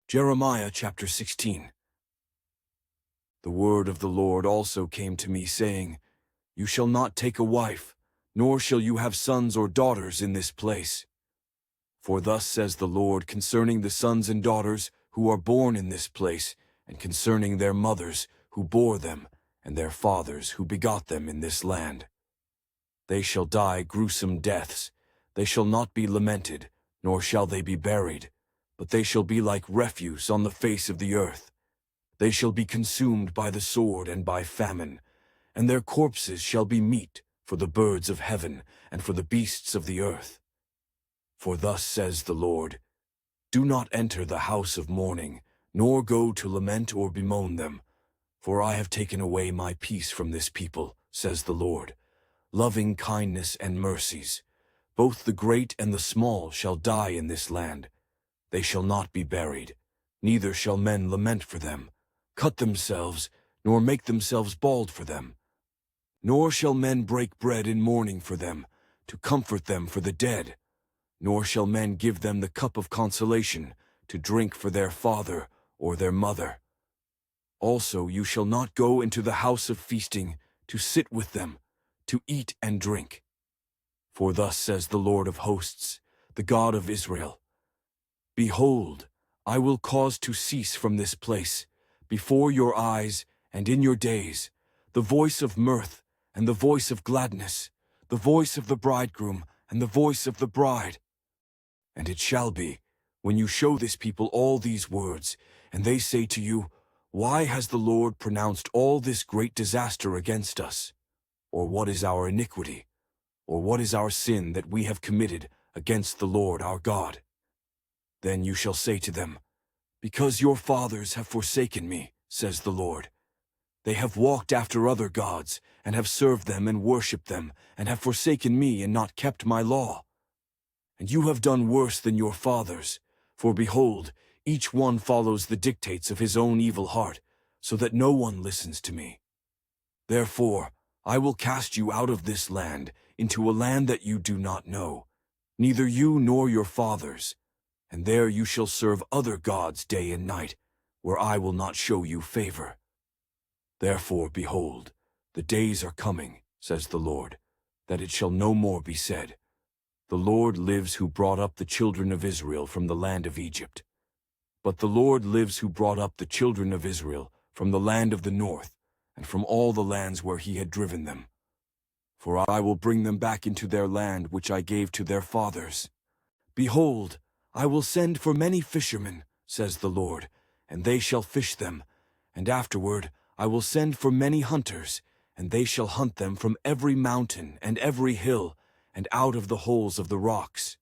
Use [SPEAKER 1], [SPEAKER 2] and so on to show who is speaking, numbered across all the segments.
[SPEAKER 1] Jeremiah chapter 16. The word of the Lord also came to me, saying, You shall not take a wife, nor shall you have sons or daughters in this place. For thus says the Lord concerning the sons and daughters who are born in this place, and concerning their mothers who bore them, and their fathers who begot them in this land. They shall die gruesome deaths. They shall not be lamented, nor shall they be buried, but they shall be like refuse on the face of the earth. They shall be consumed by the sword and by famine, and their corpses shall be meat for the birds of heaven and for the beasts of the earth. For thus says the Lord, Do not enter the house of mourning, nor go to lament or bemoan them, for I have taken away my peace from this people, says the Lord. Loving kindness and mercies, both the great and the small shall die in this land. They shall not be buried, neither shall men lament for them, cut themselves, nor make themselves bald for them. Nor shall men break bread in mourning for them, to comfort them for the dead. Nor shall men give them the cup of consolation, to drink for their father or their mother. Also you shall not go into the house of feasting, to sit with them, to eat and drink. For thus says the Lord of hosts, the God of Israel, Behold, I will cause to cease from this place, before your eyes and in your days, the voice of mirth and the voice of gladness, the voice of the bridegroom and the voice of the bride. And it shall be, when you show this people all these words, and they say to you, Why has the Lord pronounced all this great disaster against us? Or what is our iniquity? Or what is our sin that we have committed against the Lord our God? Then you shall say to them, Because your fathers have forsaken me, says the Lord. They have walked after other gods, and have served them and worshipped them, and have forsaken me and not kept my law. And you have done worse than your fathers, for behold, each one follows the dictates of his own evil heart, so that no one listens to me. Therefore, I will cast you out of this land, into a land that you do not know, neither you nor your fathers, and there you shall serve other gods day and night, where I will not show you favor. Therefore, behold, the days are coming, says the Lord, that it shall no more be said, The Lord lives who brought up the children of Israel from the land of Egypt. But the Lord lives who brought up the children of Israel from the land of the north, and from all the lands where he had driven them. For I will bring them back into their land which I gave to their fathers. Behold, I will send for many fishermen, says the Lord, and they shall fish them, and afterward I will send for many hunters, and they shall hunt them from every mountain and every hill, and out of the holes of the rocks.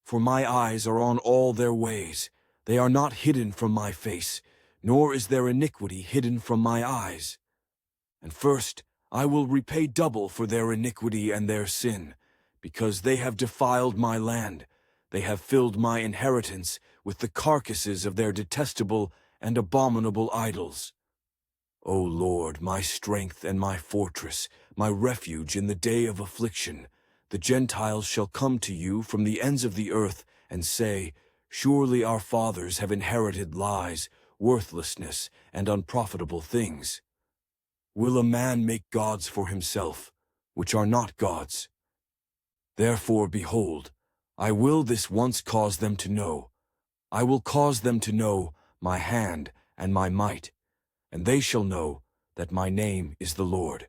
[SPEAKER 1] For my eyes are on all their ways, they are not hidden from my face, nor is their iniquity hidden from my eyes. And first I will repay double for their iniquity and their sin, because they have defiled my land. They have filled my inheritance with the carcasses of their detestable and abominable idols. O Lord, my strength and my fortress, my refuge in the day of affliction, the Gentiles shall come to you from the ends of the earth and say, Surely our fathers have inherited lies, worthlessness, and unprofitable things. Will a man make gods for himself, which are not gods? Therefore, behold, I will this once cause them to know. I will cause them to know my hand and my might, and they shall know that my name is the Lord.